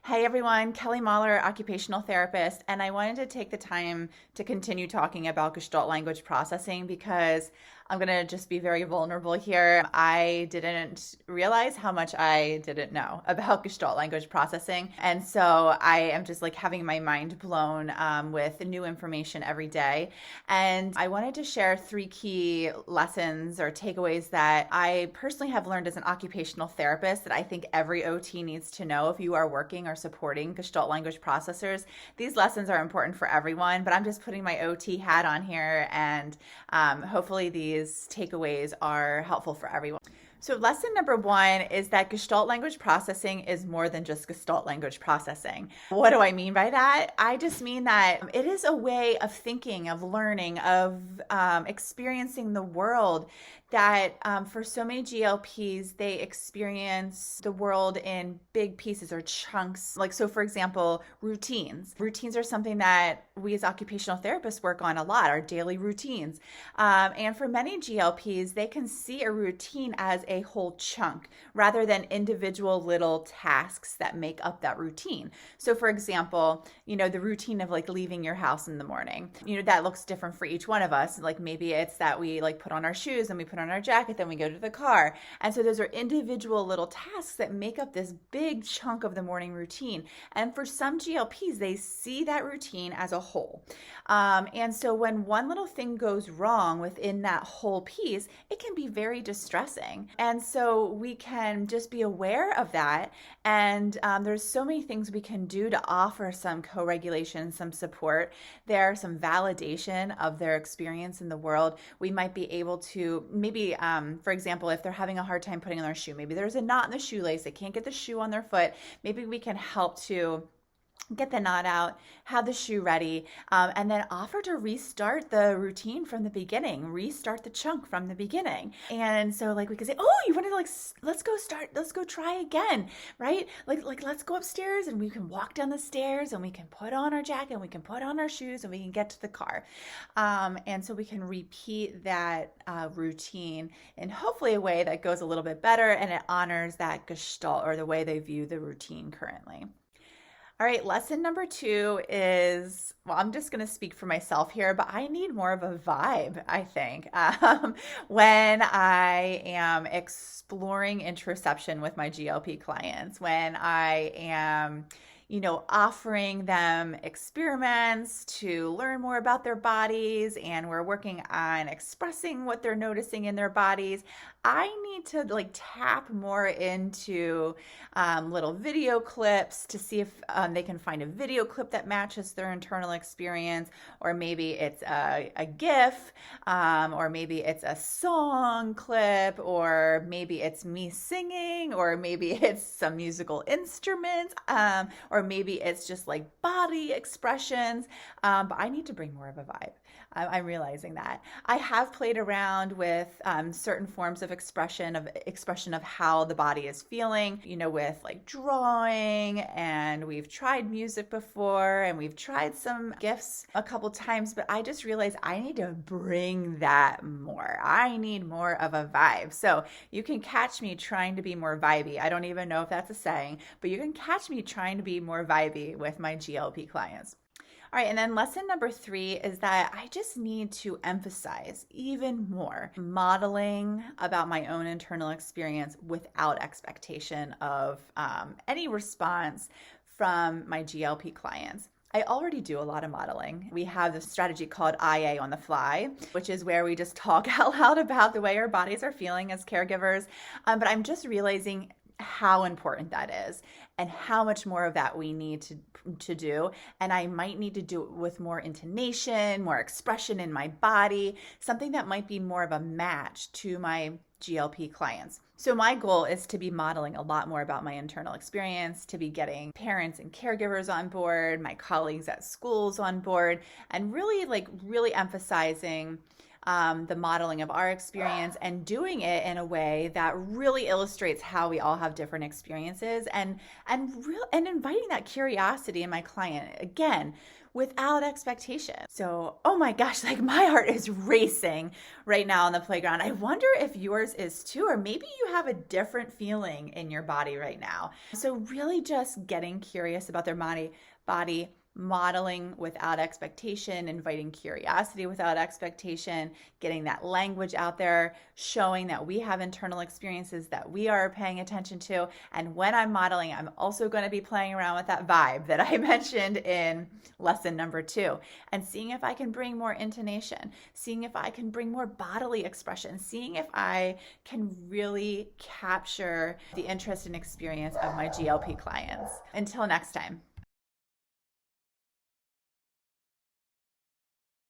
Hey everyone, Kelly Mahler, occupational therapist, and I wanted to take the time to continue talking about Gestalt language processing because I'm going to just be very vulnerable here. I didn't realize how much I didn't know about Gestalt language processing. And so I am just like having my mind blown with new information every day. And I wanted to share three key lessons or takeaways that I personally have learned as an occupational therapist that I think every OT needs to know if you are working or supporting Gestalt language processors. These lessons are important for everyone, but I'm just putting my OT hat on here, and hopefully these takeaways are helpful for everyone. So lesson number one is that Gestalt language processing is more than just Gestalt language processing. What do I mean by that? I just mean that it is a way of thinking, of learning, of experiencing the world that for so many GLPs, they experience the world in big pieces or chunks. Like, so for example, routines. Routines are something that we as occupational therapists work on a lot, our daily routines. And for many GLPs, they can see a routine as a whole chunk rather than individual little tasks that make up that routine. So for example, the routine of like leaving your house in the morning, that looks different for each one of us. Like maybe it's that we like put on our shoes and we put on our jacket, then we go to the car. And so those are individual little tasks that make up this big chunk of the morning routine. And for some GLPs, they see that routine as a whole. And so when one little thing goes wrong within that whole piece, it can be very distressing. And so we can just be aware of that. And there's so many things we can do to offer some co-regulation, some support there, some validation of their experience in the world. We might be able to maybe, for example, if they're having a hard time putting on their shoe, maybe there's a knot in the shoelace, they can't get the shoe on their foot. Maybe we can help to get the knot out, have the shoe ready, and then offer to restart the routine from the beginning, restart the chunk from the beginning. And so like we could say, oh, you want to let's go try again, right? Like let's go upstairs and we can walk down the stairs and we can put on our jacket and we can put on our shoes and we can get to the car. And so we can repeat that routine in hopefully a way that goes a little bit better and it honors that gestalt or the way they view the routine currently. All right, lesson number two is, well, I'm just going to speak for myself here, but I need more of a vibe, I think, when I am exploring interoception with my GLP clients, when I am offering them experiments to learn more about their bodies, and we're working on expressing what they're noticing in their bodies. I need to like tap more into little video clips to see if they can find a video clip that matches their internal experience, or maybe it's a GIF, or maybe it's a song clip, or maybe it's me singing, or maybe it's some musical instruments, or maybe it's just like body expressions, but I need to bring more of a vibe. I'm realizing that. I have played around with certain forms of expression of how the body is feeling, with like drawing, and we've tried music before, and we've tried some GIFs a couple times, but I just realized I need to bring that more. I need more of a vibe. So you can catch me trying to be more vibey. I don't even know if that's a saying, but you can catch me trying to be more vibey with my GLP clients. All right, and then lesson number three is that I just need to emphasize even more modeling about my own internal experience without expectation of any response from my GLP clients. I already do a lot of modeling. We have this strategy called IA on the fly, which is where we just talk out loud about the way our bodies are feeling as caregivers. But I'm just realizing how important that is and how much more of that we need to do. And I might need to do it with more intonation, more expression in my body, something that might be more of a match to my GLP clients. So my goal is to be modeling a lot more about my internal experience, to be getting parents and caregivers on board, my colleagues at schools on board, and really emphasizing the modeling of our experience, and doing it in a way that really illustrates how we all have different experiences, and inviting that curiosity in my client again without expectation. So, oh my gosh, like my heart is racing right now on the playground. I wonder if yours is too, or maybe you have a different feeling in your body right now. So really just getting curious about their body, modeling without expectation, inviting curiosity without expectation, getting that language out there, showing that we have internal experiences that we are paying attention to. And when I'm modeling, I'm also going to be playing around with that vibe that I mentioned in lesson number 2, and seeing if I can bring more intonation, seeing if I can bring more bodily expression, seeing if I can really capture the interest and experience of my GLP clients. Until next time.